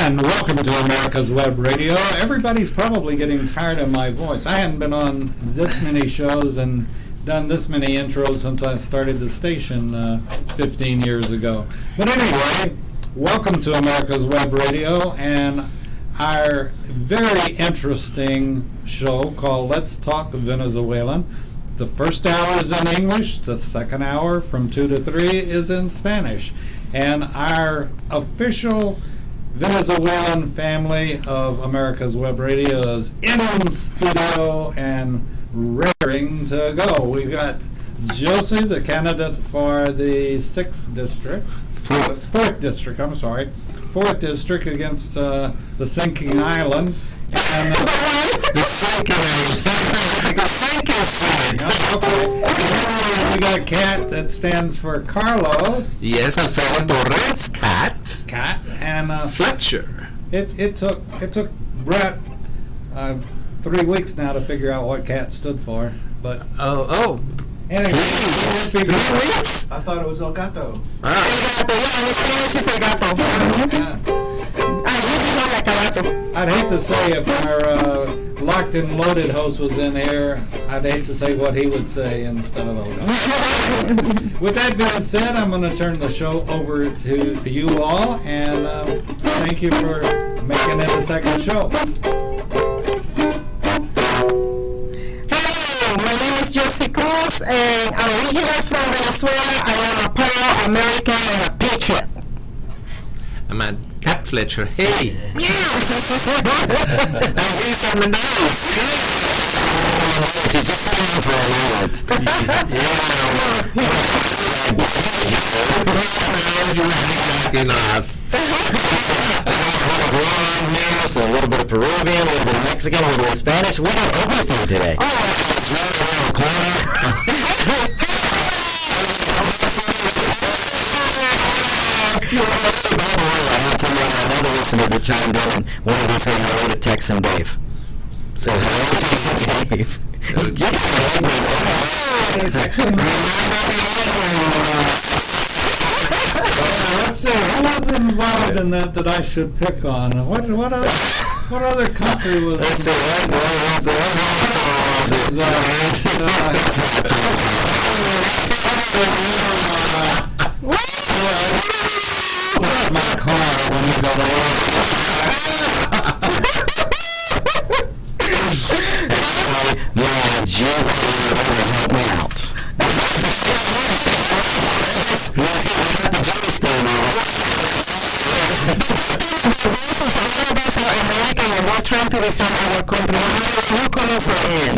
And welcome to America's Web Radio. Everybody's probably getting tired of my voice. I haven't been on this many shows and done this many intros since I started the station 15 years ago. But anyway, welcome to America's Web Radio and our very interesting show called Let's Talk Venezuelan. The first hour is in English. The second hour from 2 to 3 is in Spanish. And our official Venezuelan family of America's Web Radio is in studio and raring to go. We've got Johsie, the candidate for the 6th district. 4th district, I'm sorry. 4th district against the sinking island. And, the sinking side. Okay. We got Cat that stands for Carlos. Yes, Alfredo Torres, Cat. And Fletcher. It took Brett 3 weeks now to figure out what Cat stood for, but anyway, 3 weeks. I thought it was El Gato. I'd hate to say if our locked and loaded host was in here, I'd hate to say what he would say instead of Olga. With that being said, I'm going to turn the show over to you all, and thank you for making it a second show. Hello, my name is Johsie Cruz, and I'm originally from Venezuela. I am a proud American and a patriot. I'm a Cat Fletcher. Hey. Yes. He's on the nose. He's just sitting for a moment. You us. A little bit of Peruvian, a little bit of Mexican, a little bit of Spanish. We got everything today. Another listener that chimed in and wanted to say hello to Texan Dave. So hello to Texan Dave. Let's see, who was involved in that I should pick on? What other country was? Let's see. My car when you go to work. Help me out. We're trying to defend our country. We're coming for it.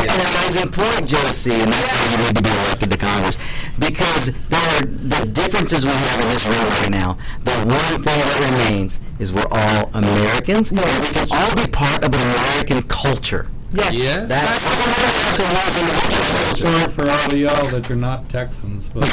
An amazing point, Johsie, and that's why you need to be elected to Congress. Because the differences we have in this room right now, the one thing that remains is we're all Americans, and we can all be part of an American culture. Yes. That's Sorry for all of y'all that you're not Texans, but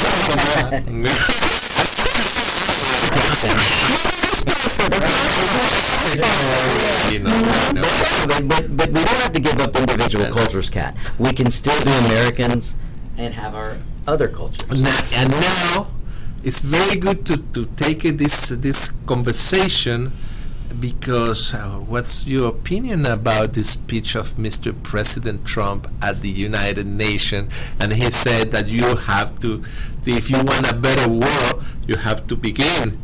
But we don't have to give up individual cultures, Kat. We can still be Americans and have our other cultures. And now, it's very good to take this conversation, because what's your opinion about the speech of Mr. President Trump at the United Nations? And he said that you have to, if you want a better world, you have to begin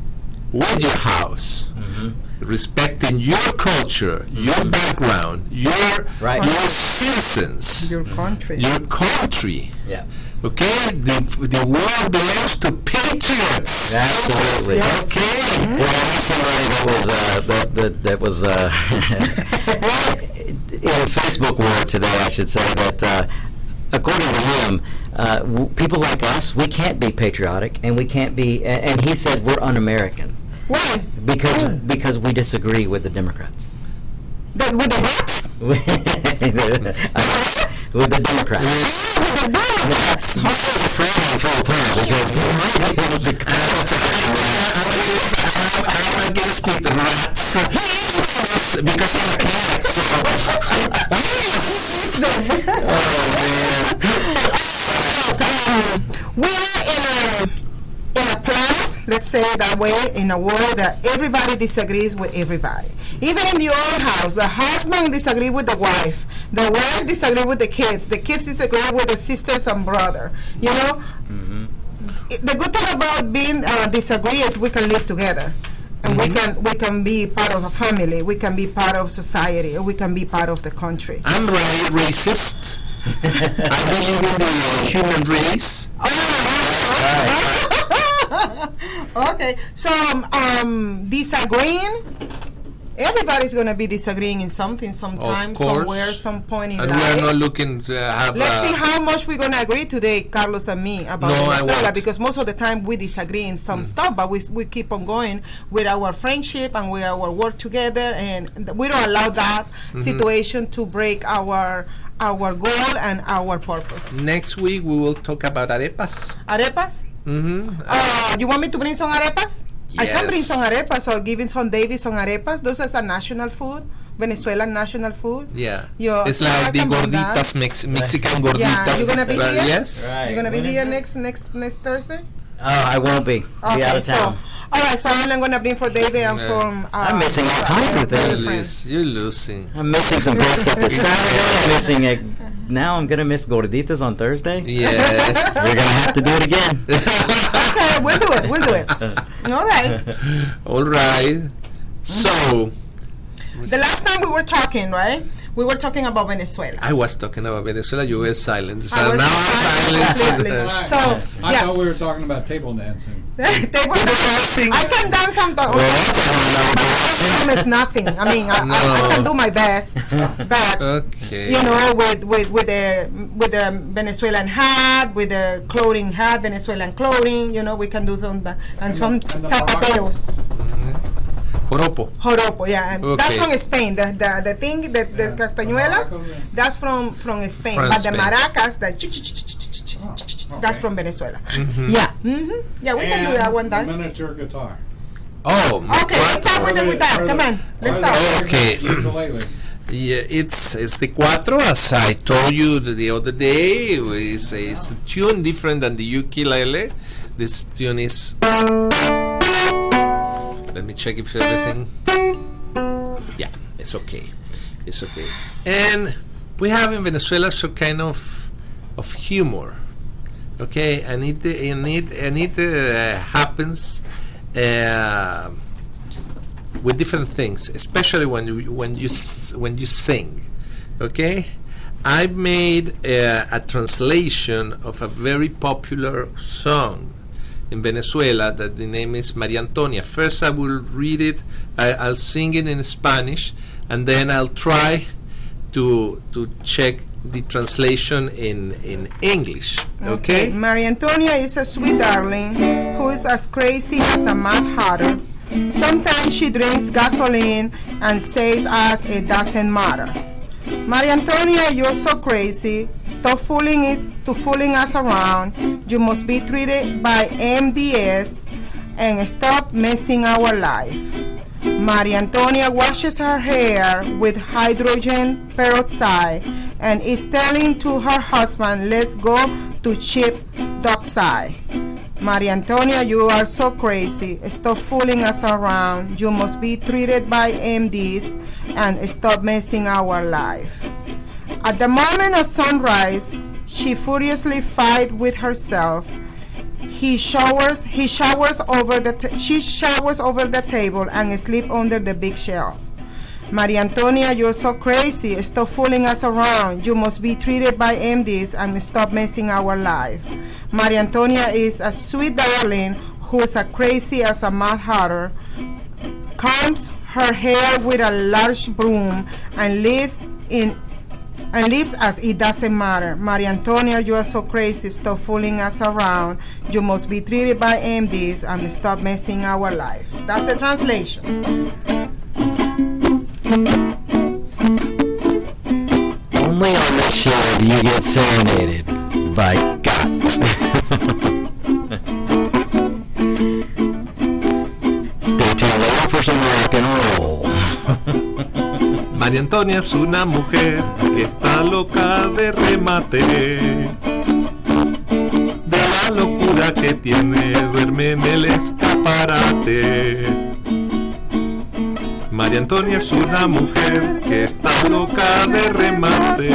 with your house. Mm-hmm. Respecting your culture, your background, your citizens, Your country. Yeah. Okay, the world belongs to patriots. Absolutely. Yes. Okay. Well, I have somebody that was in Facebook world today, I should say, that according to him, people like us, we can't be patriotic, and we can't be. And he said we're un-American. Why? Because we disagree with the Democrats. With the what? With the Democrats. That's I'm against the rats because I'm a cat. We are in a planet, let's say it that way in a world that everybody disagrees with everybody. Even in your own house, the husband disagree with the wife disagree with the kids disagree with the sisters and brother. You know, the good thing about being disagree is we can live together. And we can be part of a family. We can be part of society. Or we can be part of the country. I'm racist. I believe in the human race. Okay, so disagreeing. Everybody's gonna be disagreeing in something, sometime, somewhere, some point in and life. we're not looking to have. Let's see how much we're gonna agree today, Carlos and me, about Venezuela, because most of the time we disagree in some stuff, but we keep on going with our friendship and with our work together, and we don't allow that situation to break our goal and our purpose. Next week we will talk about arepas. Arepas? You want me to bring some arepas? Yes. I can bring some arepas or giving some David some arepas. Those are national food, Venezuelan national food. Yeah. I It's like the can bring that. gorditas, Mexican gorditas. Yeah, you gonna be here? Yes. Right. You're gonna be When here is next Thursday? I won't be. I'll be out of town. All right, so I'm gonna bring for David and from. I'm missing all kinds of things. You're losing. I'm missing some good stuff this Saturday. I'm missing it. Now I'm gonna miss gorditas on Thursday. Yes. We're gonna have to do it again. Okay, we'll do it. All right. All right. So. The last time we were talking, right? We were talking about Venezuela. I was talking about Venezuela. You were silent. So I was now I'm silent. completely. So, I yeah. thought we were talking about table dancing. Table dancing. I can dance sometimes. It's nothing. I mean, I can do my best, but Okay. you know, with the Venezuelan hat, with the clothing hat, Venezuelan clothing, you know, we can do some and some zapateos. Joropo, yeah, and that's from Spain. The thing that the castañuelas, that's from Spain. But the maracas, that's from Venezuela. Yeah, yeah, we can do that one time. Miniature guitar. Oh, okay, let's start with that. Come on, let's start. Okay. Yeah, it's the cuatro, as I told you the other day. It's a tune different than the ukulele. This tune is. Let me check if everything. Yeah, it's okay. It's okay. And we have in Venezuela some kind of humor. Okay, and it happens with different things, especially when you sing. Okay, I've made a translation of a very popular song in Venezuela that the name is Maria Antonia. First I will read it, I'll sing it in Spanish, and then I'll try to check the translation in English. Okay? Maria Antonia is a sweet darling who is as crazy as a mad hatter. Sometimes she drinks gasoline and says us it doesn't matter. Maria Antonia, you're so crazy. Stop fooling us around. You must be treated by MDS and stop messing our life. Maria Antonia washes her hair with hydrogen peroxide and is telling to her husband, let's go to cheap dockside. Maria Antonia, you are so crazy. Stop fooling us around. You must be treated by MDs and stop messing our life. At the moment of sunrise, she furiously fights with herself. She showers over the table and sleeps under the big shelf. Maria Antonia, you're so crazy. Stop fooling us around. You must be treated by MDs and stop messing our life. Maria Antonia is a sweet darling who is as crazy as a mad hatter, combs her hair with a large broom and lives as it doesn't matter. Maria Antonia, you are so crazy. Stop fooling us around. You must be treated by MDs and stop messing our life. That's the translation. Only on this show do you get serenaded by gods. Stay tuned later for some rock and roll. María Antonia es una mujer que está loca de remate, de la locura locura que tiene, duerme en el escaparate. María Antonia es una mujer que está loca de remate.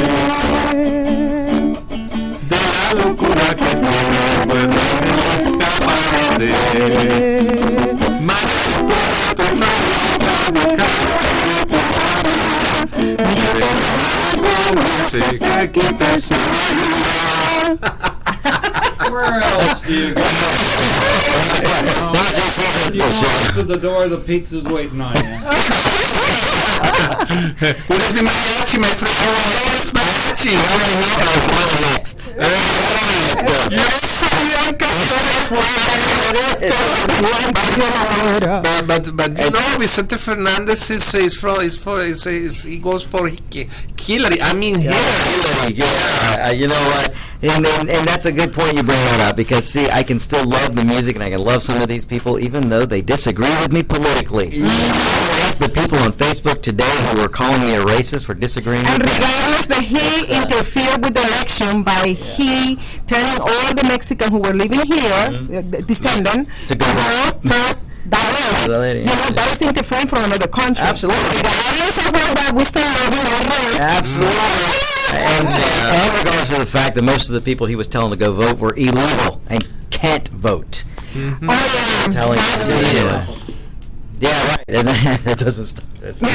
De la locura que tiene, duerme en el escaparate. María Antonia está loca de se que quita esa. Where else do you go? Not just If season you for walk sure. to the door, the pizza's waiting on you. What is the mariachi, my friend? Oh, it's mariachi. Next. But you know, Vicente Fernandez he goes for Hillary. I mean, Hillary. Yeah, you know what? And that's a good point you bring that up, because see, I can still love the music and I can love some of these people even though they disagree with me politically. The people on Facebook today who were calling me a racist for disagreeing And with me. regardless that he interfered with the election by he telling all the Mexicans who were living here, descendant, To go vote. for that The way. lady, You know, that is interfering from another country. Absolutely. Regardless of all that, we still love him all right. Absolutely. And regardless of the fact that most of the people he was telling to go vote were illegal and can't vote. Oh, yeah. Telling That's you. Yeah, right. And that doesn't stop. That's true.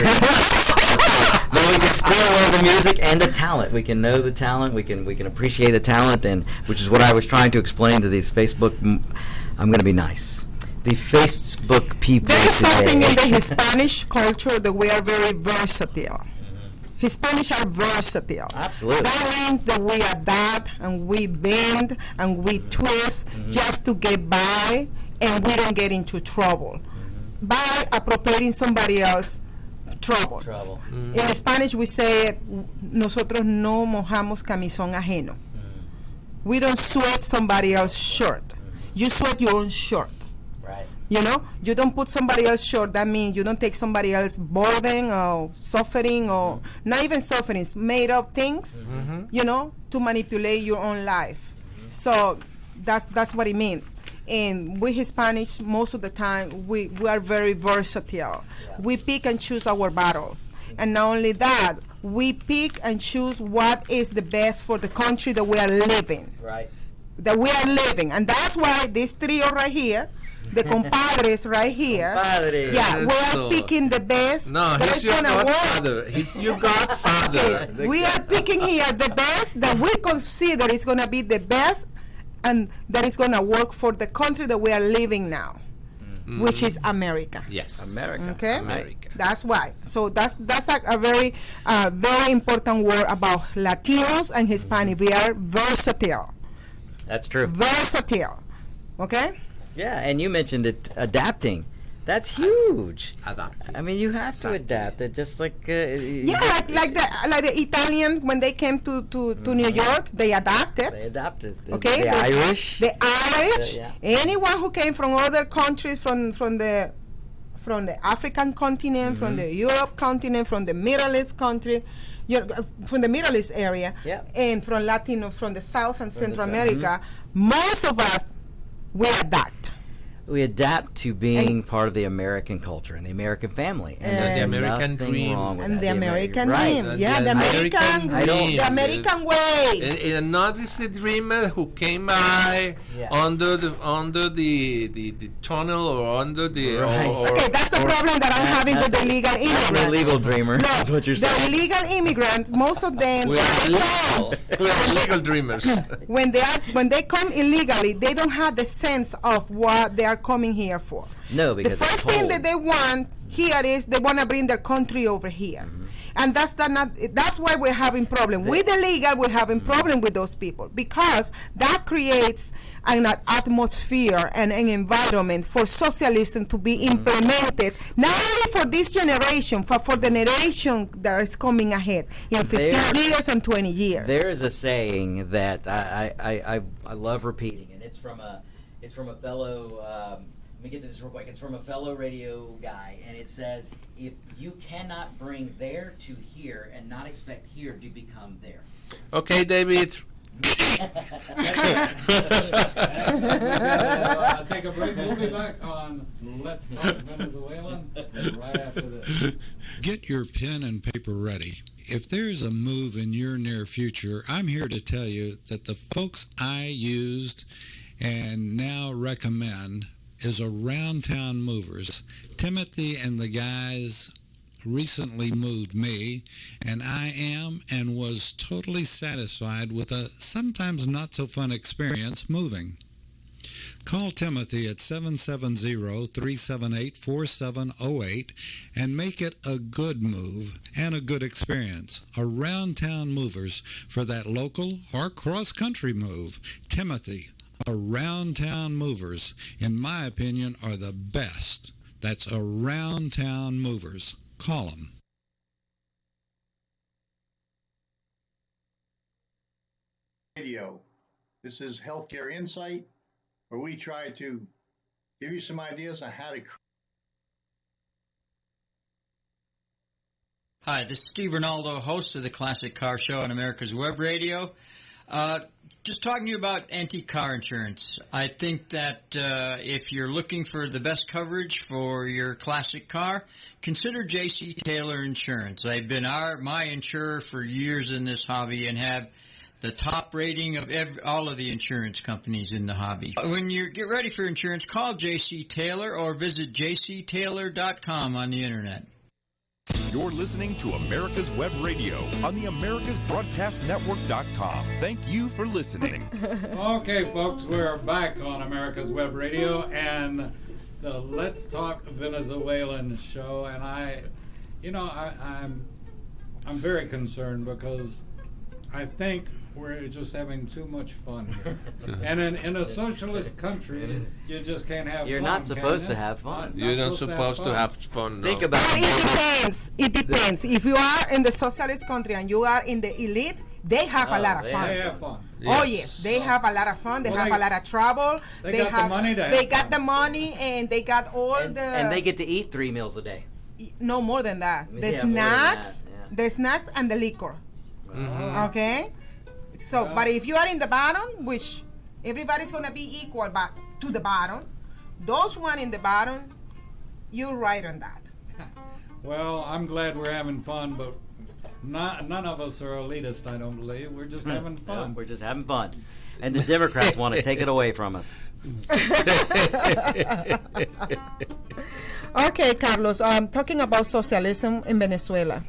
But we can still love the music and the talent. We can know the talent. We can appreciate the talent, and which is what I was trying to explain to these Facebook. I'm going to be nice. The Facebook people There is something in the today. Hispanic culture that we are very versatile. Hispanics are versatile. Absolutely. That means that we adapt and we bend and we twist just to get by, and we don't get into trouble by appropriating somebody else's trouble. In Spanish we say, nosotros no mojamos camisón ajeno. We don't sweat somebody else's shirt. You sweat your own shirt. Right. You know, you don't put somebody else's shirt. That means you don't take somebody else's burden or suffering, or not even suffering, made up things, you know, to manipulate your own life. So that's what it means. And we Hispanics, most of the time, we are very versatile. We pick and choose our battles. And not only that, we pick and choose what is the best for the country that we are living. Right. And that's why this trio right here, the compadres right here, Compadres. yeah, we So- are picking the best. No, that he's is your gonna work. godfather. He's your godfather. Okay, we are picking here the best that we consider is gonna be the best, and that is gonna work for the country that we are living now, which is America. Yes. America. Okay, America. that's why. So that's like a very very important word about Latinos and Hispanic. We are versatile. That's true. Versatile. Okay. Yeah, and you mentioned it, adapting. That's huge. Adapting. I mean, you have to Exactly. adapt. It just like Yeah, like the Italian when they came to New York, they adapted. they adapted. Okay, the Irish. The Irish, Yeah. anyone who came from other countries, from the African continent, from the Europe continent, from the Middle East country, from the Middle East area, Yeah. and from Latino, from the South and Central South. America, most of us we adapt. We adapt to being part of the American culture and the American family, and And there's the American nothing dream. wrong with And that. the American right. dream, And yeah, the the American American, dream. the American way. And not is the dreamer who came by Yeah. under the tunnel or under the Right. Okay, that's the problem that I'm having with the illegal I'm an immigrants. illegal dreamer. No, That's what you're the saying. illegal immigrants, most of them, we are illegal. We are illegal dreamers. when they come illegally, they don't have the sense of what they are coming here for. No, The because they're first thing told. that they want here is they want to bring their country over here. And that's why we're having problem with the legal. We're having problem with those people because that creates an atmosphere and an environment for socialism to be implemented, not only for this generation, but for the generation that is coming ahead in 15 There- years and 20 years. There is a saying that I love repeating, and it's from a fellow. Let me get this real quick. It's from a fellow radio guy, and it says, "If you cannot bring there to here and not expect here to become there, Okay, David. Take a break. We'll be back on Let's Talk Venezuelan right after this. Get your pen and paper ready. If there's a move in your near future, I'm here to tell you that the folks I used and now recommend is Around Town Movers. Timothy and the guys recently moved me, and I am and was totally satisfied with a sometimes not so fun experience moving. Call Timothy at 770-378-4708 and make it a good move and a good experience. Around Town Movers for that local or cross-country move. Timothy, Around Town Movers, in my opinion, are the best. That's Around Town Movers. Call them. Radio. This is Healthcare Insight, where we try to give you some ideas on how to. Hi, this is Steve Ronaldo, host of the Classic Car Show on America's Web Radio. Just talking to you about antique car insurance. I think that if you're looking for the best coverage for your classic car, consider J.C. Taylor Insurance. They've been my insurer for years in this hobby and have the top rating of all of the insurance companies in the hobby. When you get ready for insurance, call J.C. Taylor or visit jctaylor.com on the internet. You're listening to America's Web Radio on the AmericasBroadcastNetwork.com. Thank you for listening. Okay, folks, we're back on America's Web Radio and the Let's Talk Venezuelan show. And I'm very concerned because I think we're just having too much fun here. And in a socialist country, you just can't have You're fun. not supposed to have fun. You're not supposed to have fun. No. Think about It it. depends. It depends. If you are in the socialist country and you are in the elite, they have a lot of they fun. They have fun. Oh yes, they have a lot of fun. They Well, have a lot of trouble. they got the money to have They got fun. the money and they got all And the. they get to eat 3 meals a day. no more than that. The Yeah, more than that, snacks, yeah. the snacks and the liquor. Okay. So, but if you are in the bottom, which everybody's gonna be equal, but to the bottom, those one in the bottom, you're right on that. Well, I'm glad we're having fun, but none of us are elitist, I don't believe. We're just having fun. We're just having fun. And the Democrats want to take it away from us. Okay, Carlos. Talking about socialism in Venezuela.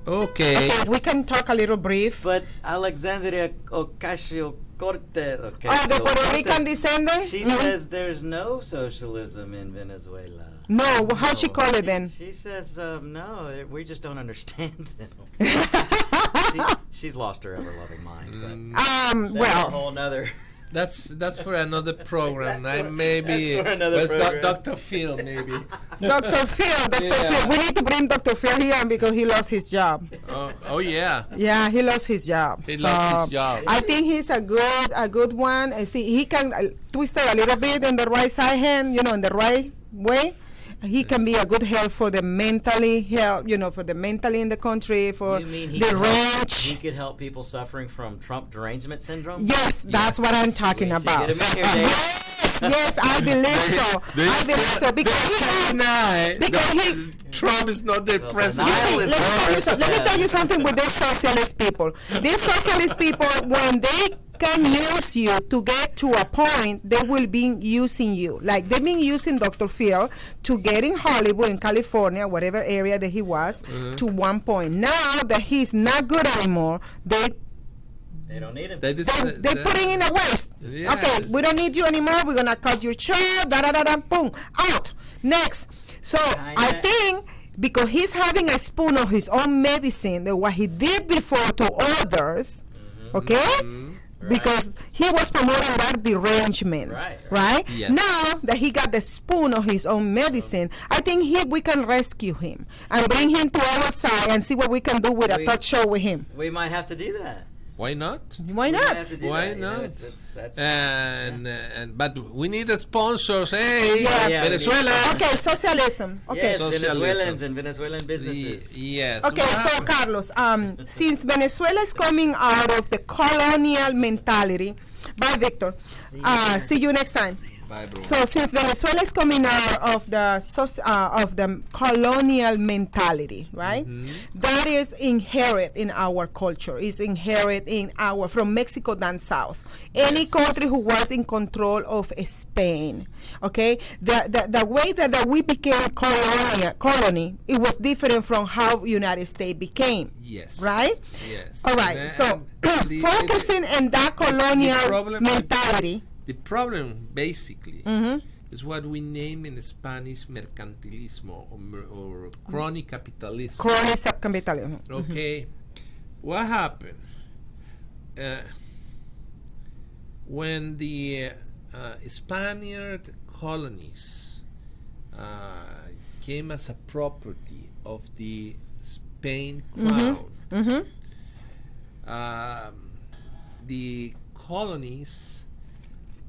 Okay. Okay, we can talk a little brief. But Alexandria Ocasio-Cortez, Oh, the Puerto Rican descendant. she says there's no socialism in Venezuela. No, how she call it then? She says, no, we just don't understand it. She's lost her ever-loving mind. But that's a Well, whole nother... That's for another program. That's Maybe for another let's program. Dr. Phil maybe. Dr. Phil. Yeah. We need to bring Dr. Phil here because he lost his job. Oh yeah. Yeah, he lost his job. He lost his job. I think he's a good one. I see he can twist it a little bit in the right side hand, in the right way. He can be a good help for the mentally for the mentally in the country, for You mean he the could help- ranch. He could help people suffering from Trump derangement syndrome? Yes, that's what I'm talking We should about. get him in here, Dave. Yes, I believe so. I believe so because he Trump is not the president. denial is worse. let me tell you something with these socialist people. These socialist people, when they can use you to get to a point, they will be using you. Like they've been using Dr. Phil to get in Hollywood, in California, whatever area that he was, to one point. Now that he's not good anymore, they don't need him. they put it in a waste. Yes. Okay, we don't need you anymore. We're gonna cut your chair. Da da da da. Boom, out. Next. So I think because he's having a spoon of his own medicine, that what he did before to others, okay. Because he was promoting that derangement, right? Yes. Now that he got the spoon of his own medicine, I think we can rescue him and bring him to our side and see what we can do with a talk show with him. We might have to do that. Why not? Why We don't not? have to do Why that, you know, not? that's And but we need a sponsors. Hey, Yeah. Yeah, we need Venezuela. Okay, socialism. Okay. yes, Socialism. Venezuelans and Venezuelan businesses. Yes. Okay, What so happened? Carlos, since Venezuela is coming out of the colonial mentality, bye, Victor. See you next time. Bye, bro. So since Venezuela is coming out of the colonial mentality, right? That is inherent in our culture. Is inherent in our from Mexico down south. Any country who was in control of Spain, okay? The way that we became colony, it was different from how United States became. Yes. Right? Yes. All right. And So the- focusing on that colonial problem- mentality. The problem, basically, is what we name in Spanish mercantilismo or crony capitalism. Crony capitalism. Okay, what happened? When the Spaniard colonies came as a property of the Spain crown, the colonies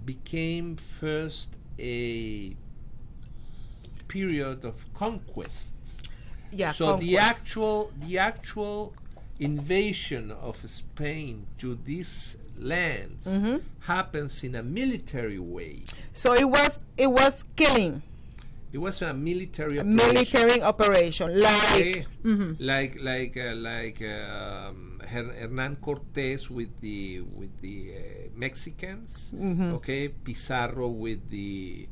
became first a period of conquest. Yeah. So the conquest. actual invasion of Spain to these lands happens in a military way. So it was killing, It was a military operation. military operation, like like Hernan Cortés with the Mexicans, okay, Pizarro with the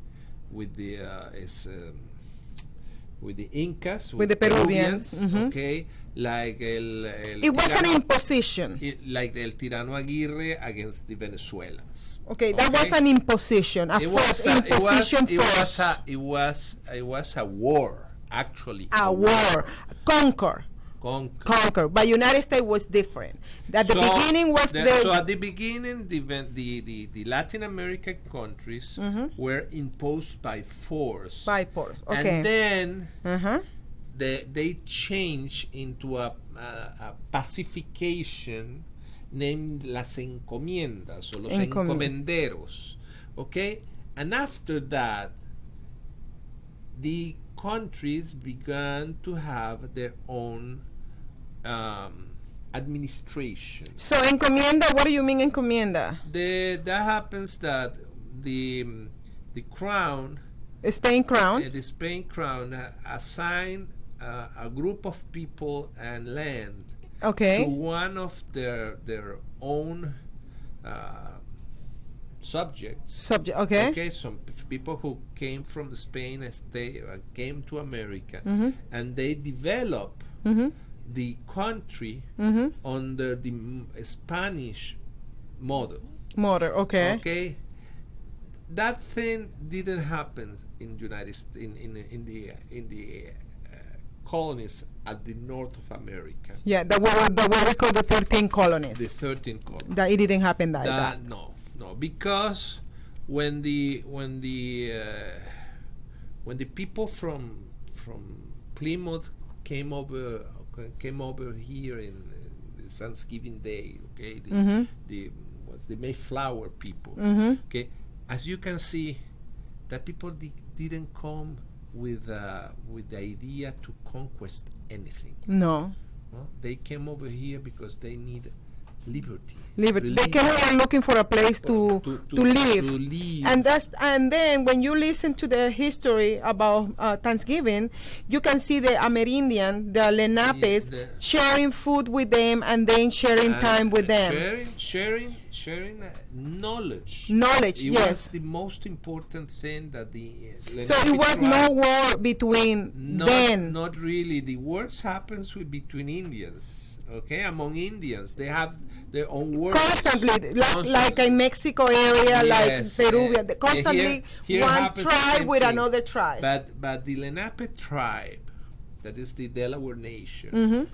Incas, With the Peruvians, okay, like it was an imposition. like el Tirano Aguirre against the Venezuelans. Okay, that was an imposition, a forced imposition force. It was a war, actually. A war, conquer. But United States was different. At the beginning was so at the beginning, the Latin American countries were imposed by force. by force. Okay. And then Uh-huh. they changed into a pacification named las encomiendas o los encomenderos. Okay? And after that, the countries began to have their own administration. So encomienda, what do you mean encomienda? That happens that the crown, Spain crown. the Spain crown, assigned a group of people and land to Okay. one of their own subjects. Subject. Okay. Okay, some people who came from Spain and came to America, and they developed the country under the Spanish model. Motor. Okay. Okay, that thing didn't happen in United States in the colonies at the north of America. Yeah, the what we call the 13 colonies. The 13 colonies. That it didn't happen like that. No, because when the people from Plymouth came over here in Thanksgiving Day, okay, the Mayflower people, okay, as you can see, that people didn't come with the idea to conquest anything. No. They came over here because they need liberty. They came here looking for a place to live. To live. And then when you listen to the history about Thanksgiving, you can see the Amerindian, the Lenapes, sharing food with them and then sharing time with them. Sharing knowledge. Knowledge, It yes. was the most important thing that the So it was no war between them. Not really. The wars happens between Indians. Okay, among Indians, they have their own wars. Constantly, like in Mexico area, Yes, like Peruvian, constantly here one happens the tribe same with thing. another tribe. But the Lenape tribe, that is the Delaware Nation,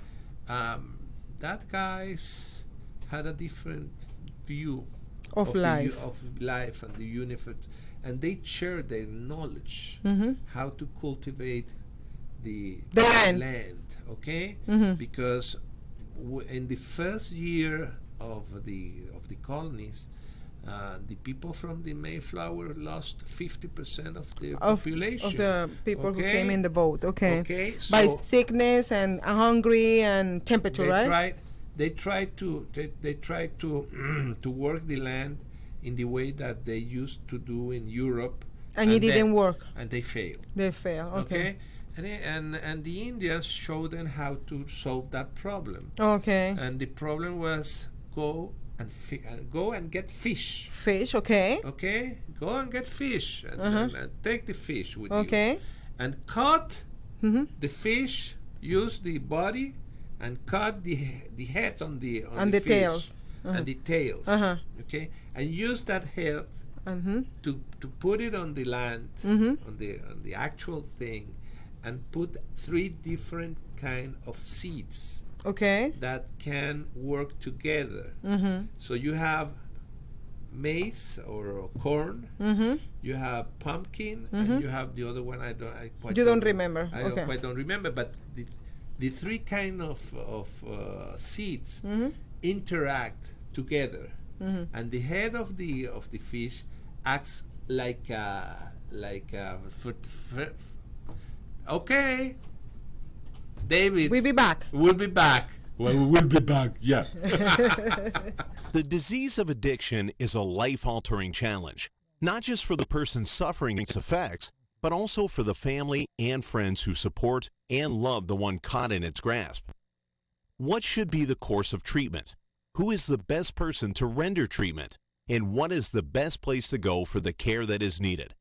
that guys had a different view Of life. of life and the universe, and they shared their knowledge how to cultivate the land. okay, because in the first year of the colonies, the people from the Mayflower lost 50% of their population. Of the people who Okay? came in the boat, okay. Okay, By so sickness and hungry and temperature, right? They tried to to work the land in the way that they used to do in Europe, And it didn't work. and they failed. They fail, okay. And the Indians showed them how to solve that problem. Okay. And the problem was go and get fish. Fish, okay. Okay, go and get fish and, and take the fish with you. Okay. And cut the fish. Use the body and cut the heads on the And the fish tails. and the tails. Okay, and use that head to put it on the land on the actual thing, and put 3 different kind of seeds Okay. that can work together. So you have maize or corn, you have pumpkin, and you have the other one. I don't remember. I Okay. don't remember, but the 3 kind of seeds interact together, and the head of the fish acts like a okay, David. We'll be back. We'll be back. Well, we'll be back, yeah. The disease of addiction is a life-altering challenge, not just for the person suffering its effects, but also for the family and friends who support and love the one caught in its grasp. What should be the course of treatment? Who is the best person to render treatment? And what is the best place to go for the care that is needed?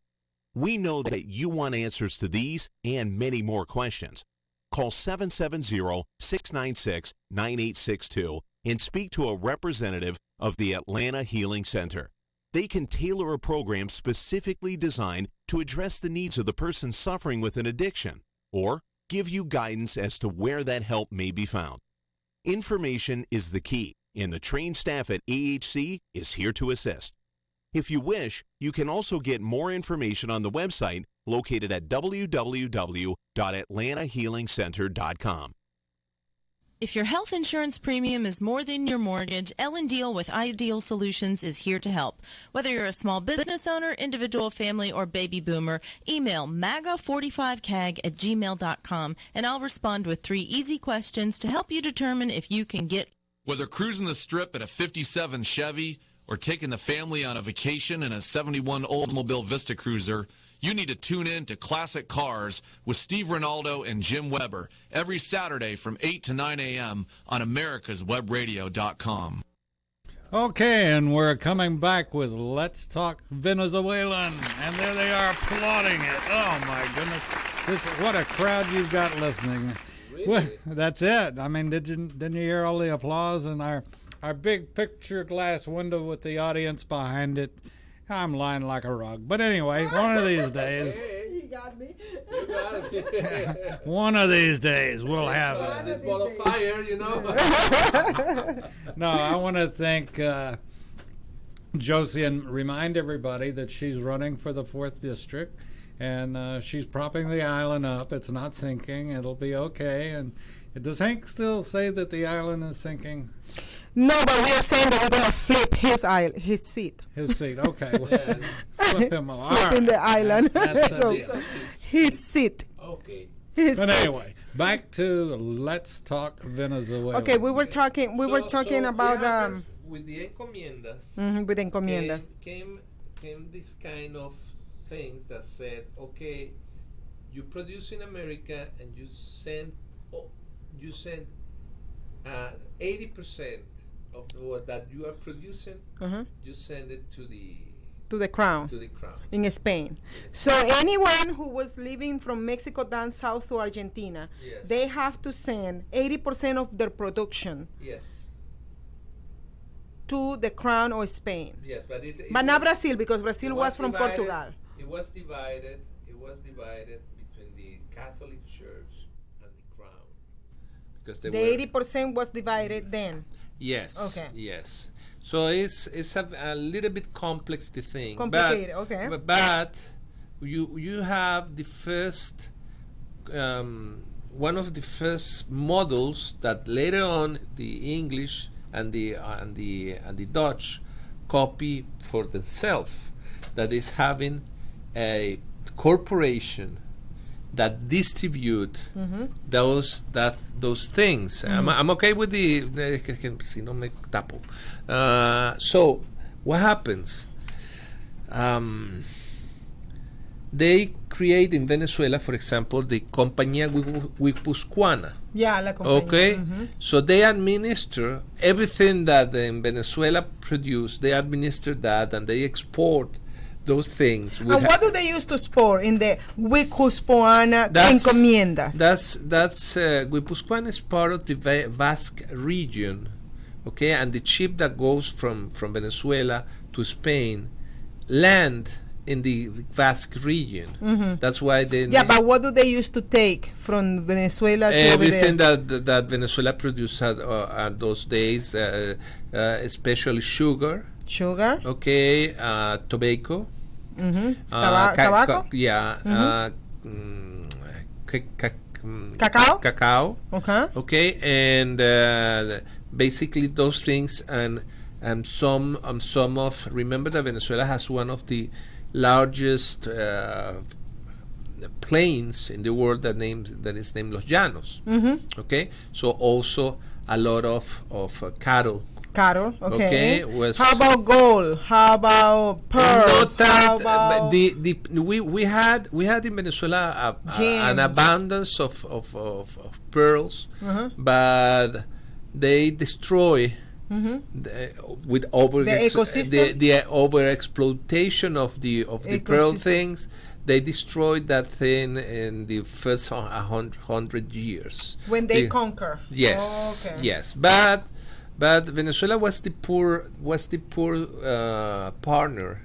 We know that you want answers to these and many more questions. Call 770-696-9862 and speak to a representative of the Atlanta Healing Center. They can tailor a program specifically designed to address the needs of the person suffering with an addiction, or give you guidance as to where that help may be found. Information is the key, and the trained staff at AHC is here to assist. If you wish, you can also get more information on the website located at www.atlantahealingcenter.com. If your health insurance premium is more than your mortgage, Ellen Deal with Ideal Solutions is here to help. Whether you're a small business owner, individual, family, or baby boomer, email maga45cag@gmail.com and I'll respond with 3 easy questions to help you determine if you can get. Whether cruising the strip in a 57 Chevy or taking the family on a vacation in a 71 Oldsmobile Vista Cruiser, you need to tune in to Classic Cars with Steve Ronaldo and Jim Weber every Saturday from 8 to 9 a.m. on americaswebradio.com. Okay, and we're coming back with Let's Talk Venezuelan. And there they are applauding it. Oh, my goodness. What a crowd you've got listening. Really? Well, that's it. I mean, didn't you hear all the applause and our big picture glass window with the audience behind it? I'm lying like a rug. But anyway, one of these days. He got me. You got it. One of these days we'll have it. This ball of fire, you know. No, I want to thank Johsie and remind everybody that she's running for the 4th District. And she's propping the island up. It's not sinking. It'll be okay. And does Hank still say that the island is sinking? No, but we are saying that we're going to flip his seat. His seat, okay. Flip him off. Flipping the island. That's So, it. his seat. Okay. His But seat. anyway, back to Let's Talk Venezuela. Okay, we were talking about with the encomiendas. with encomiendas. Came this kind of things that said, okay, you produce in America and you send 80% of what that you are producing, you send it to the crown. In Spain. So anyone who was living from Mexico down south to Argentina, Yes. they have to send 80% of their production Yes. to the crown or Spain. Yes, but But not Brazil, because Brazil it was from divided- Portugal. It was divided between the Catholic Church and the crown. Because The 80% was divided then. Yes. Okay. Yes. So it's a little bit complex the thing. Complicated, okay. But you have the first one of the first models that later on the English the Dutch copy for themselves, that is having a corporation that distribute those things. I'm okay with si no me tapo. So what happens? They create in Venezuela, for example, the Compañía Guipuzcoana. Yeah, la compañía. Okay, so they administer everything that in Venezuela produce. They administer that, and they export those things. And what do they use to export in the Guipuzcoana encomiendas? That's Guipuzcoana is part of the Basque region, okay, and the ship that goes from Venezuela to Spain land in the Basque region. That's why they but what do they use to take from Venezuela to everything over there? that Venezuela produced at those days, especially sugar, okay, tobacco, tobacco, cacao, okay, and basically those things, and some of, remember that Venezuela has one of the largest plains in the world that is named Los Llanos. Okay, so also a lot of cattle. Okay. Was, how about gold? How about pearls? How about we had in Venezuela an abundance of pearls, but they destroy. With the overexploitation of the pearl things, they destroyed that thing in the first 100 years. When they conquer. Yes, yes, but Venezuela was the poor partner.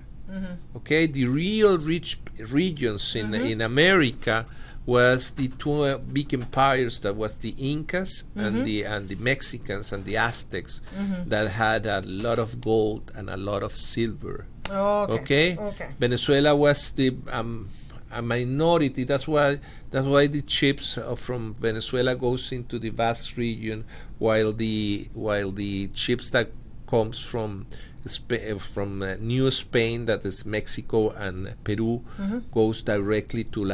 Okay, the real rich regions in America was the two big empires, that was the Incas and the Mexicans and the Aztecs, that had a lot of gold and a lot of silver. Okay. Venezuela was a minority. That's why the chips from Venezuela goes into the vast region, while the chips that comes from New Spain, that is Mexico and Peru, goes directly to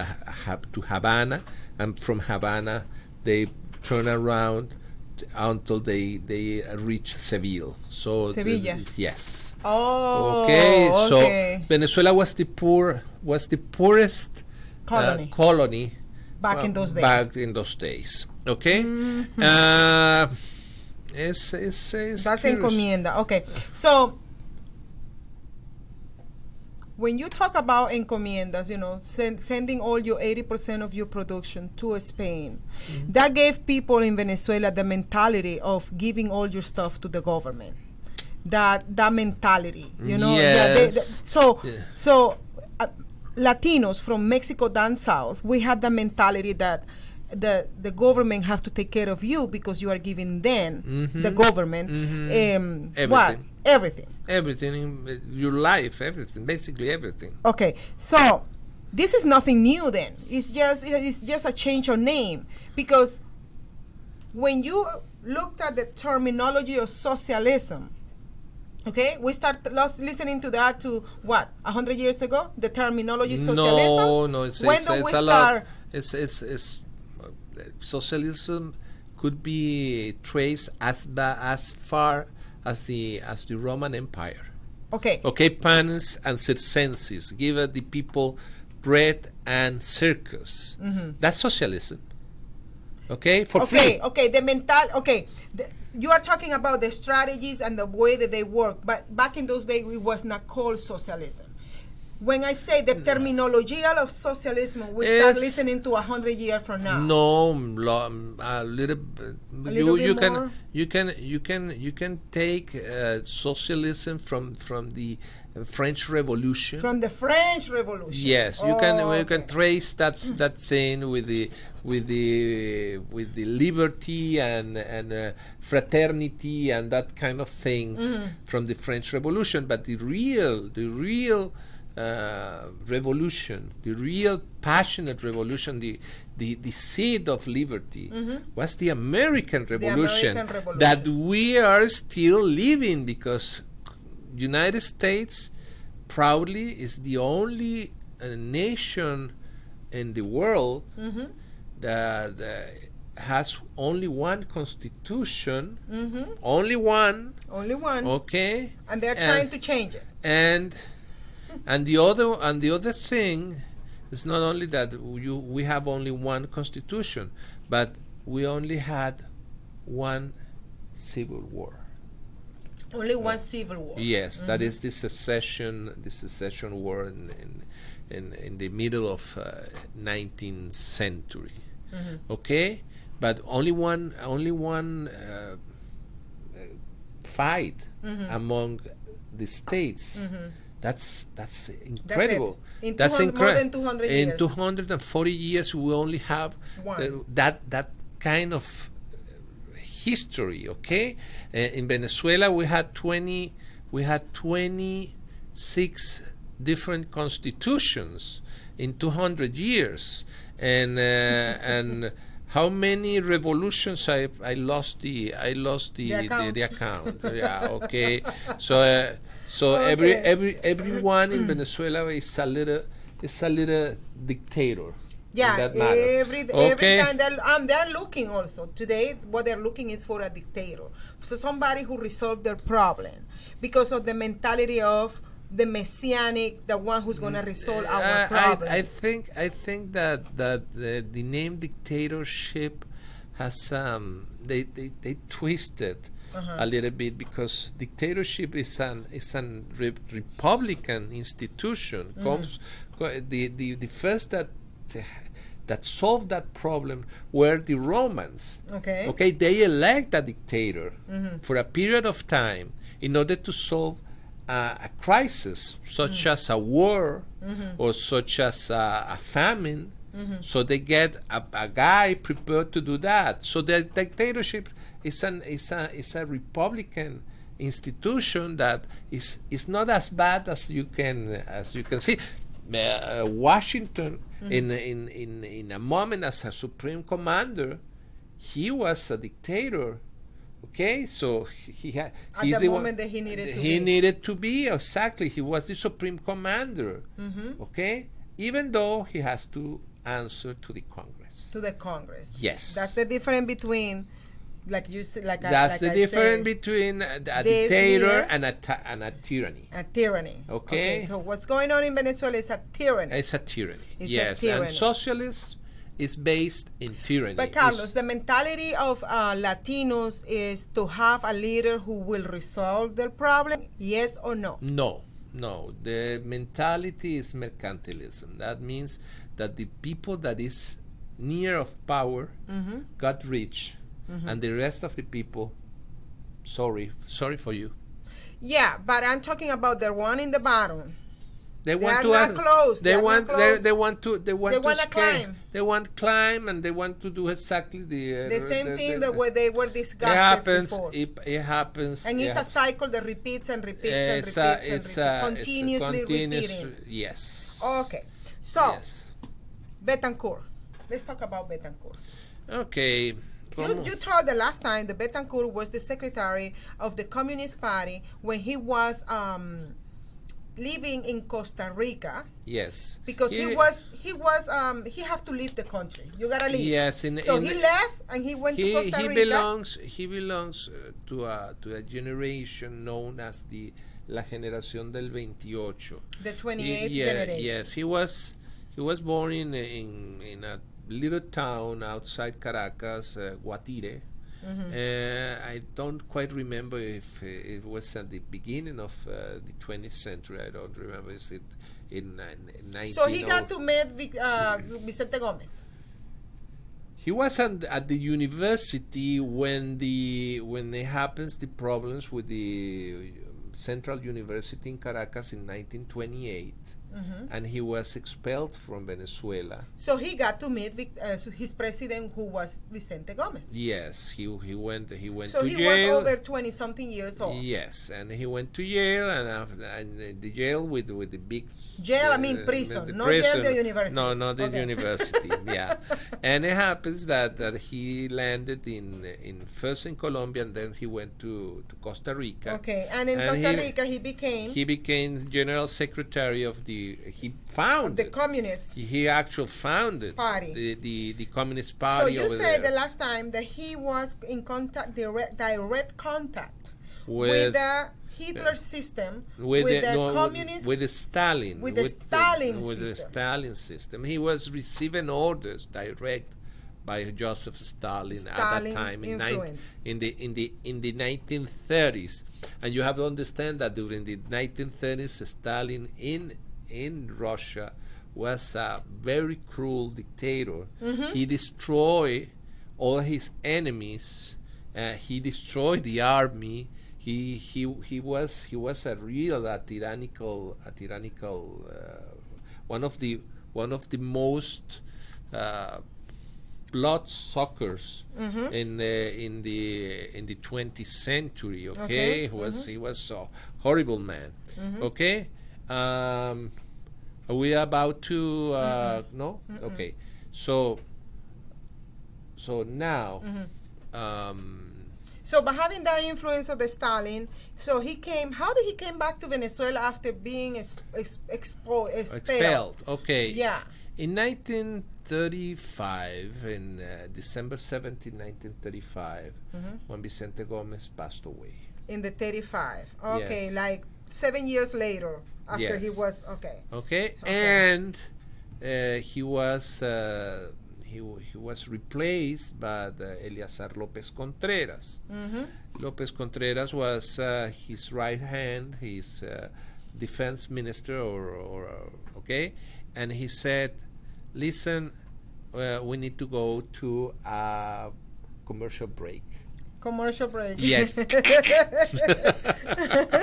Havana, and from Havana they turn around until they reach Seville. So Sevilla. Yes. Okay. So Venezuela was the poorest colony back in those days. Okay. That's encomienda. Okay, so when you talk about encomiendas, sending all your 80% of your production to Spain, that gave people in Venezuela the mentality of giving all your stuff to the government. That mentality, Yes. So Latinos from Mexico down south, we have the mentality that the government have to take care of you because you are giving them, the government, everything in your life, basically everything. Okay, so this is nothing new then. It's just a change of name, because when you looked at the terminology of socialism, okay, we start listening to that 100 years ago, the terminology socialism. No, it's a lot. It's socialism could be traced as far as the Roman Empire. Okay, panes and circenses, give the people bread and circus. That's socialism. Okay, for free. You are talking about the strategies and the way that they work, but back in those days it was not called socialism. When I say the terminology of socialism, we start listening to 100 years from now. No, a little bit. You can take socialism from the French Revolution. From the French Revolution. Yes, you can trace that thing with the liberty and fraternity and that kind of things from the French Revolution. But the real revolution, the real passionate revolution, the seed of liberty, was the American Revolution, that we are still living, because United States proudly is the only nation in the world that has only one constitution, only one, okay, and they're trying to change it. And the other thing is not only that we have only one constitution, but we only had one civil war. Only one civil war. Yes, that is the secession war in the middle of 19th century. Okay, but only one fight among the states. That's incredible. That's more than 200 years. In 240 years, we only have that kind of history. Okay, in Venezuela, we had 26 different constitutions in 200 years, and how many revolutions I lost the account. Yeah, okay. So everyone in Venezuela is a little dictator. Yeah, every time they're looking also today. What they're looking is for a dictator, so somebody who resolved their problem, because of the mentality of the messianic, the one who's going to resolve our problem. I think that the name dictatorship has they twisted a little bit, because dictatorship is an republican institution. The first that solved that problem were the Romans. Okay, they elect a dictator for a period of time in order to solve a crisis, such as a war or such as a famine. So they get a guy prepared to do that. So the dictatorship is a republican institution that is not as bad as you can see. Washington, in a moment as a supreme commander, he was a dictator. Okay, so he's the moment that he needed to be. Exactly, he was the supreme commander. Okay, even though he has to answer to the Congress. Yes, that's the difference between, like you said, that's the difference between a dictator and a tyranny. A tyranny. Okay. So what's going on in Venezuela is a tyranny. It's a tyranny. Yes, and socialism is based in tyranny. But Carlos, the mentality of Latinos is to have a leader who will resolve their problem. Yes or no? No. The mentality is mercantilism. That means that the people that is near of power got rich, and the rest of the people, sorry for you. Yeah, but I'm talking about the one in the bottom. They want to climb. They want climb, and they want to do exactly the same thing that way they were discussed before. It happens, and it's a cycle that repeats and repeats continuously repeating. Yes. Okay, so Betancourt. Let's talk about Betancourt. Okay. You told the last time that Betancourt was the secretary of the Communist Party when he was living in Costa Rica. Yes. Because he have to leave the country. You gotta leave. Yes. He left and he went to Costa Rica. He belongs to a generation known as the La Generación del 28. The 28th generation. Yes. He was born in a little town outside Caracas, Guatire. I don't quite remember if it was at the beginning of the 20th century. I don't remember. Is it in 19? So he got to meet Vicente Gomez. He was at the university when they happens the problems with the Central University in Caracas in 1928. and he was expelled from Venezuela. So he got to meet his president, who was Vicente Gomez. Yes, he went So to he jail. was over 20-something years old. Yes, and he went to jail, and the jail with the big Jail, I mean prison, the not jail, prison. the university. No, not the Okay. university. Yeah, and it happens that he landed in first in Colombia, and then he went to Costa Rica. Okay, and in Costa Rica he became general secretary of the communist. He actually founded Party. the Communist So Party. you over said there the last time that he was in direct contact with the Hitler system, with the communist, with the Stalin, with the Stalin with the system. Stalin system. He was receiving orders direct by Joseph Stalin at that time in the 1930s. And you have to understand that during the 1930s, Stalin in Russia was a very cruel dictator. He destroyed all his enemies. He destroyed the army. He was a real tyrannical one of the most blood suckers in the 20th century. Okay, he was a horrible man. Okay, are we about to no? Okay, so now. So, by having that influence of the Stalin, so he came. How did he came back to Venezuela after being expelled? Okay. Yeah. In 1935, in December 17, 1935, when Vicente Gomez passed away. In the 35. Okay, Yes. like 7 years later after he Yes. was okay. Okay, and he was replaced by Eleazar López Contreras. López Contreras was his right hand, his defense minister, okay, and he said, "Listen, we need to go to a commercial break." Commercial break. Yes.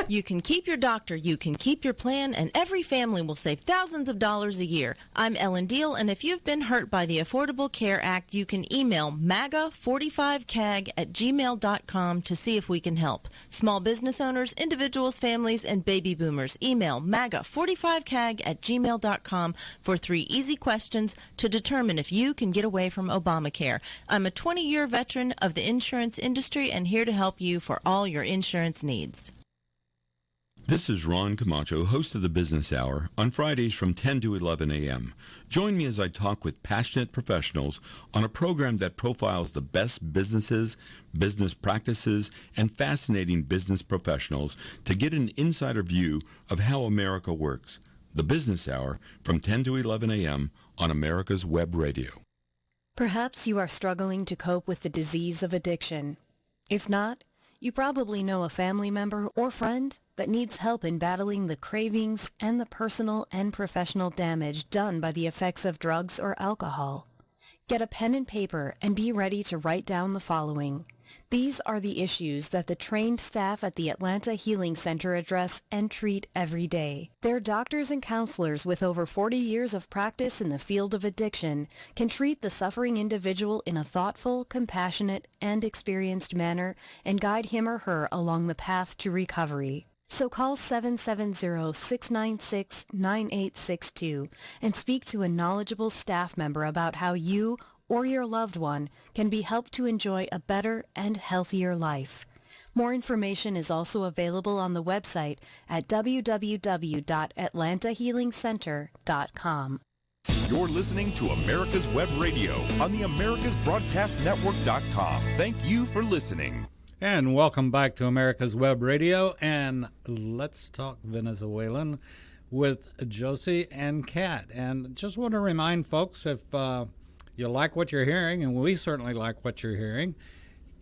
You can keep your doctor, you can keep your plan, and every family will save thousands of dollars a year. I'm Ellen Deal, and if you've been hurt by the Affordable Care Act, you can email MAGA45CAG@gmail.com to see if we can help. Small business owners, individuals, families, and baby boomers, email MAGA45CAG@gmail.com for 3 easy questions to determine if you can get away from Obamacare. I'm a 20-year veteran of the insurance industry and here to help you for all your insurance needs. This is Ron Camacho, host of the Business Hour, on Fridays from 10 to 11 a.m. Join me as I talk with passionate professionals on a program that profiles the best businesses, business practices, and fascinating business professionals to get an insider view of how America works. The Business Hour from 10 to 11 a.m. on America's Web Radio. Perhaps you are struggling to cope with the disease of addiction. If not, you probably know a family member or friend that needs help in battling the cravings and the personal and professional damage done by the effects of drugs or alcohol. Get a pen and paper and be ready to write down the following. These are the issues that the trained staff at the Atlanta Healing Center address and treat every day. Their doctors and counselors with over 40 years of practice in the field of addiction can treat the suffering individual in a thoughtful, compassionate, and experienced manner and guide him or her along the path to recovery. So call 770-696-9862 and speak to a knowledgeable staff member about how you or your loved one can be helped to enjoy a better and healthier life. More information is also available on the website at www.atlantahealingcenter.com. You're listening to America's Web Radio on the AmericasBroadcastNetwork.com. Thank you for listening. And welcome back to America's Web Radio and Let's Talk Venezuelan with Johsie and Kat. And just want to remind folks, if you like what you're hearing, and we certainly like what you're hearing,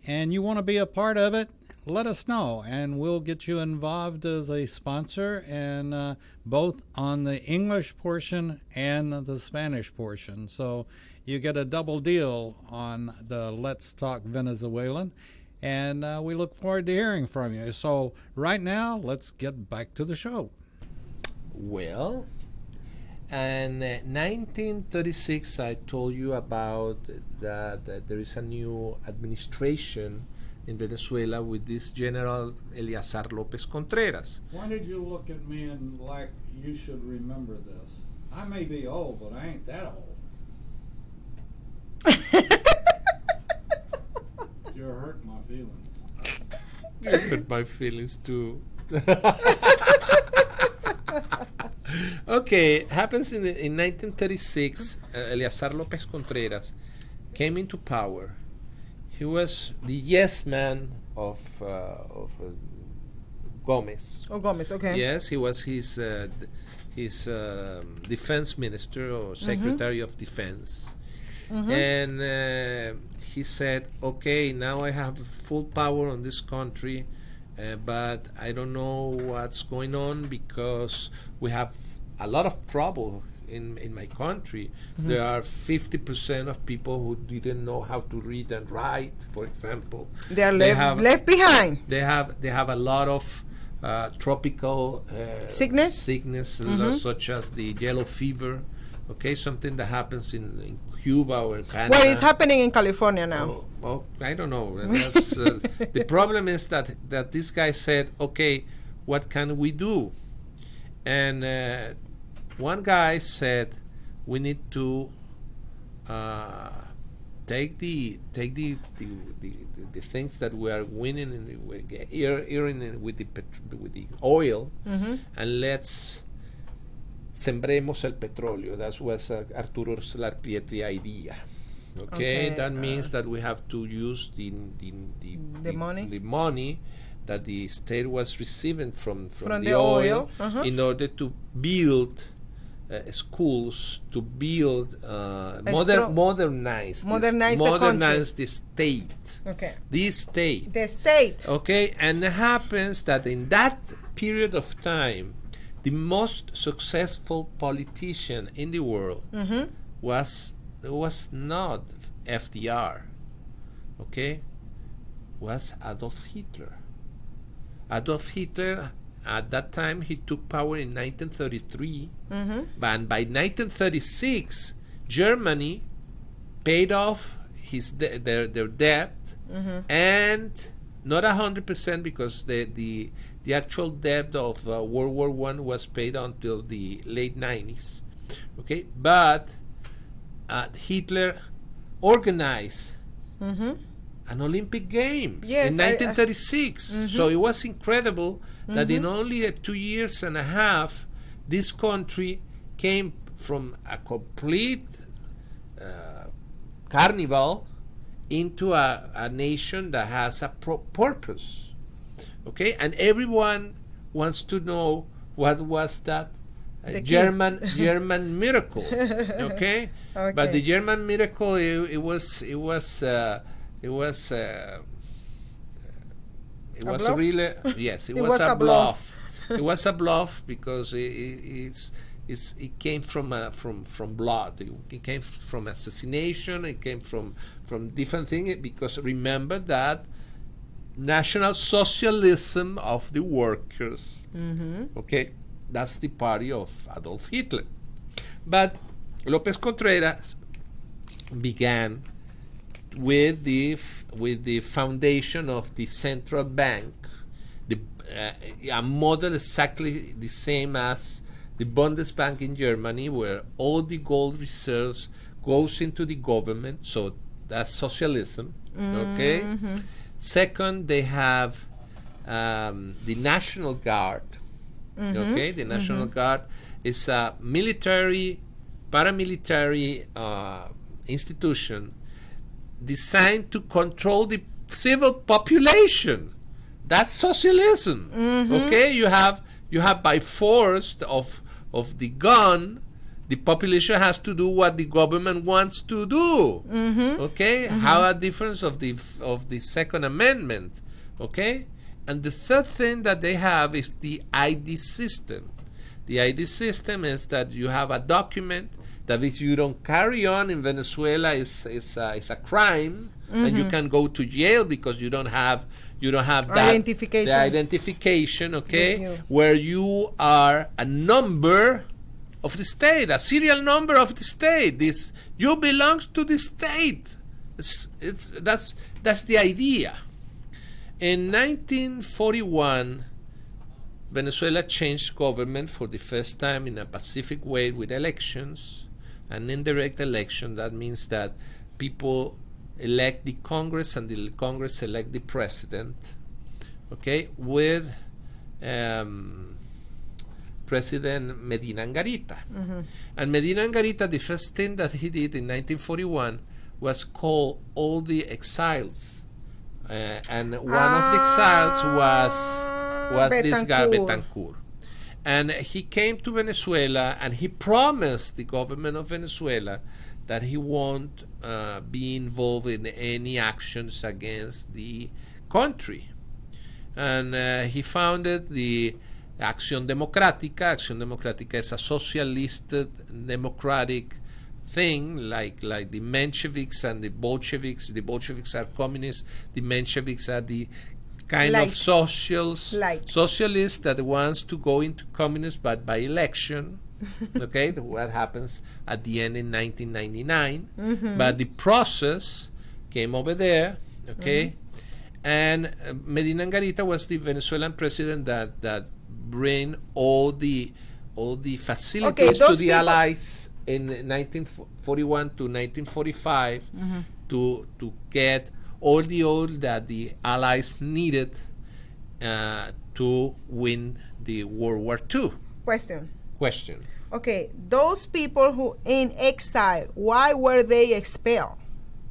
and you want to be a part of it, let us know, and we'll get you involved as a sponsor, and both on the English portion and the Spanish portion. So you get a double deal on the Let's Talk Venezuelan, and we look forward to hearing from you. So right now, let's get back to the show. Well, And 1936, I told you about that there is a new administration in Venezuela with this General Eleazar López Contreras. Why did you look at me and like you should remember this? I may be old, but I ain't that old. You're hurting my feelings. You hurt my feelings too. Okay, happens in 1936. Eleazar López Contreras came into power. He was the yes man of Gomez. Oh, Gomez, okay. Yes, he was his defense minister or secretary of defense. And he said, okay, now I have full power on this country, but I don't know what's going on because we have a lot of trouble in my country. There are 50% of people who didn't know how to read and write, for example. They are left behind. They have a lot of tropical sickness, such as the yellow fever. Okay, something that happens in Cuba or in Canada. Well, it's happening in California now. Oh, I don't know. That's, the problem is that this guy said, okay, what can we do? And one guy said, we need to take the things that we are winning with the oil, and let's sembremos el petróleo. That was Arturo Larpietri idea. Okay, that means that we have to use the money that the state was receiving from the oil in order to build schools, to build modernize the state. Okay. The state. Okay, and it happens that in that period of time, the most successful politician in the world was not FDR, okay, was Adolf Hitler. Adolf Hitler, at that time, he took power in 1933, and by 1936, Germany paid off their debt, and not 100% because the actual debt of World War I was paid until the late 90s. Okay, but Hitler organized an Olympic Games in 1936. So it was incredible that in only 2 years and a half, this country came from a complete carnival into a nation that has a purpose. Okay, and everyone wants to know what was that German miracle. Okay? But the German miracle, it was a bluff. It was a bluff because it came from blood. It came from assassination. It came from different things. Because remember that National Socialism of the workers. Okay, that's the party of Adolf Hitler. But López Contreras began with the foundation of the central bank, a model exactly the same as the Bundesbank in Germany, where all the gold reserves goes into the government. So that's socialism. Okay. Second, they have the National Guard. Okay, the National Guard is a paramilitary institution designed to control the civil population. That's socialism. Okay, you have by force of the gun, the population has to do what the government wants to do. Okay, how a difference of the Second Amendment. Okay, and the third thing that they have is the ID system. The ID system is that you have a document that if you don't carry on in Venezuela is a crime, and you can go to jail because you don't have that identification. Okay, where you are a number. of the state, a serial number of the state. This you belong to the state. That's the idea. In 1941, Venezuela changed government for the first time in a pacific way with elections, an indirect election. That means that people elect the Congress and the Congress elect the president, okay, with President Medina Angarita. And Medina Angarita, the first thing that he did in 1941 was call all the exiles. And one of the exiles was this guy Betancourt. And he came to Venezuela and he promised the government of Venezuela that he won't be involved in any actions against the country. And he founded the Acción Democrática. Acción Democrática is a socialist democratic thing, like the Mensheviks and the Bolsheviks. The Bolsheviks are communists. The Mensheviks are the kind of socialists that wants to go into communism, but by election. Okay, what happens at the end in 1999. But the process came over there. Okay, and Medina Angarita was the Venezuelan president that bring all the facilities to the Allies in 1941 to 1945 to get all the oil that the Allies needed to win the World War II. Question. Okay, those people who in exile, why were they expelled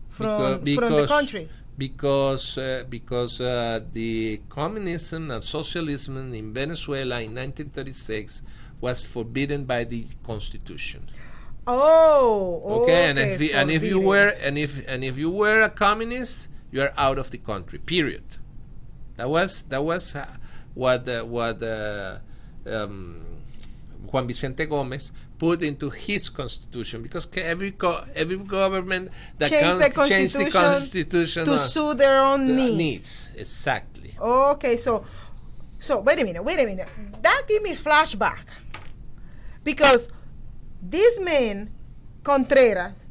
from the country? Because the communism and socialism in Venezuela in 1936 was forbidden by the Constitution. Okay. And if you were a communist, you are out of the country. Period. That was what Juan Vicente Gómez put into his constitution, because every government that changed the constitution to suit their own needs. Exactly. Okay, so wait a minute. That give me flashback, because this man Contreras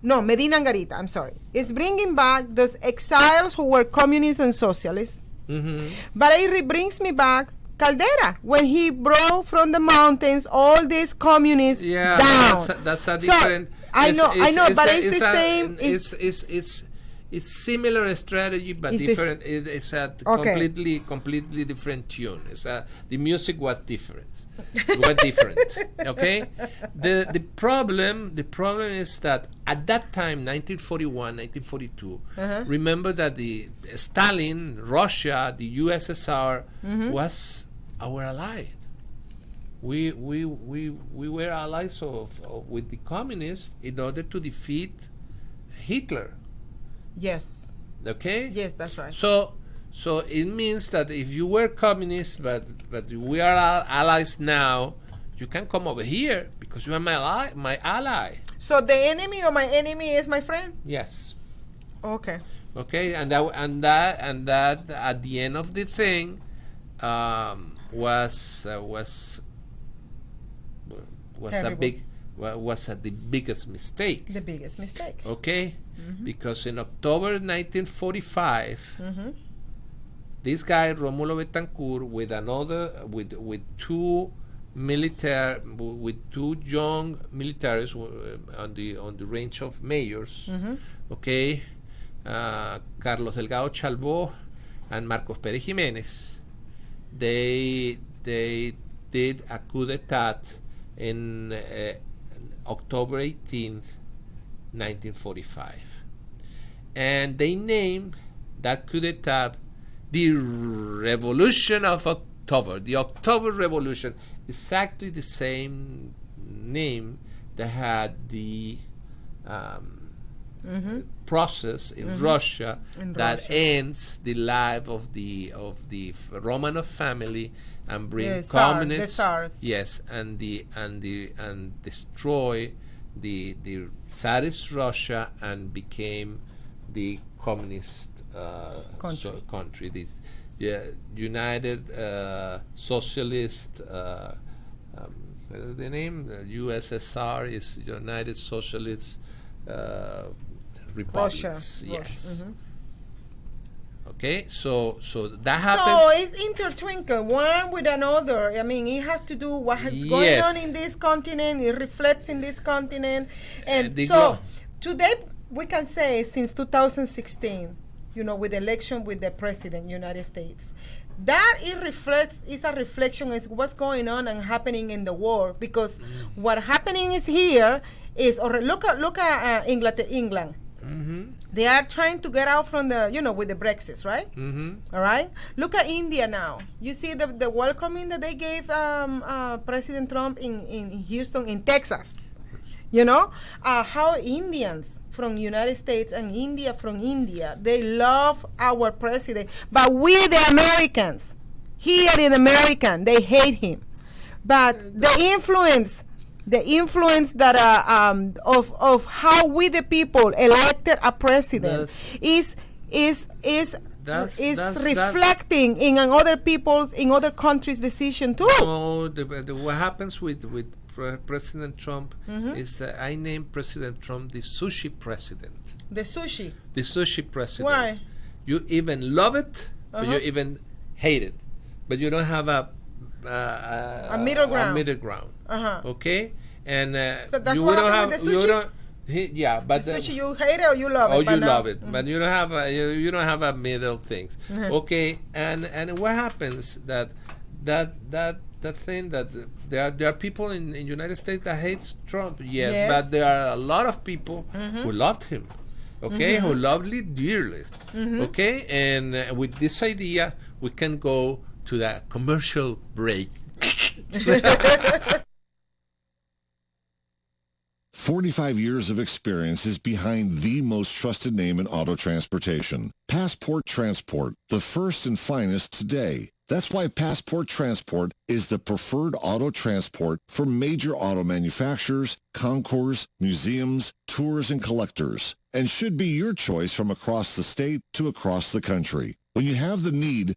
Medina Angarita, I'm sorry, is bringing back those exiles who were communists and socialists. But it brings me back Caldera, when he brought from the mountains all these communists down. That's a different. So, I know, but it's the same. It's similar strategy, but different. It's a completely different tune. The music was different. Okay. The problem is that at that time, 1941, 1942. Remember that the Stalin, Russia, the USSR was our ally. We were allies with the communists in order to defeat Hitler. Yes. Okay. Yes, that's right. So it means that if you were communist, but we are allies now, you can come over here because you are my ally. So the enemy of my enemy is my friend. Yes. Okay. Okay, and that at the end of the thing was the biggest mistake. The biggest mistake. Okay, because in October 1945, this guy Rómulo Betancourt with two young militaries on the range of mayors. Okay, Carlos Delgado Chalbó and Marcos Pérez Jiménez. They did a coup d'état in October 18th, 1945. And they named that coup d'état the Revolution of October, the October Revolution, exactly the same name that had the process in Russia that ends the life of the Romanov family and bring communists, the Tsars. yes, and destroy the Tsarist Russia and became the communist country. This United Socialist What is the name? The USSR is United Socialist Republics. Russia. Yes. Mhm. Okay, so that happens. So it's intertwinkled one with another. I mean, it has to do what is going Yes. on in this continent. It reflects in this continent, and They so go- today we can say since 2016, with the election with the president, United States, that it reflects is a reflection is what's going on and happening in the world because what happening is here is or look at England. They are trying to get out from the, with the Brexit, right? All right. Look at India now. You see the welcoming that they gave President Trump in Houston, in Texas. How Indians from United States and India from India, they love our president. But we, the Americans, here in America, they hate him. But the influence that of how we the people elected a president is reflecting in other countries' decision too. No, what happens with President Trump is that I named President Trump the sushi president. The sushi. The sushi president. Why? You even love it, or you even hate it, but you don't have a middle ground. A middle ground. Okay, and so that's you what don't happened have. with the sushi? You don't. Yeah, but The sushi, you hate it or you love it? Oh, but you now- love it, but you don't have you don't have a middle things. Okay, and what happens that thing that there are people in United States that hates Trump. Yes, but there are a lot of people who loved him. Okay, who loved it dearly. Okay, and with this idea, we can go to the commercial break. 45 years of experience is behind the most trusted name in auto transportation. Passport Transport, the first and finest today. That's why Passport Transport is the preferred auto transport for major auto manufacturers, concours, museums, tours, and collectors, and should be your choice from across the state to across the country. When you have the need,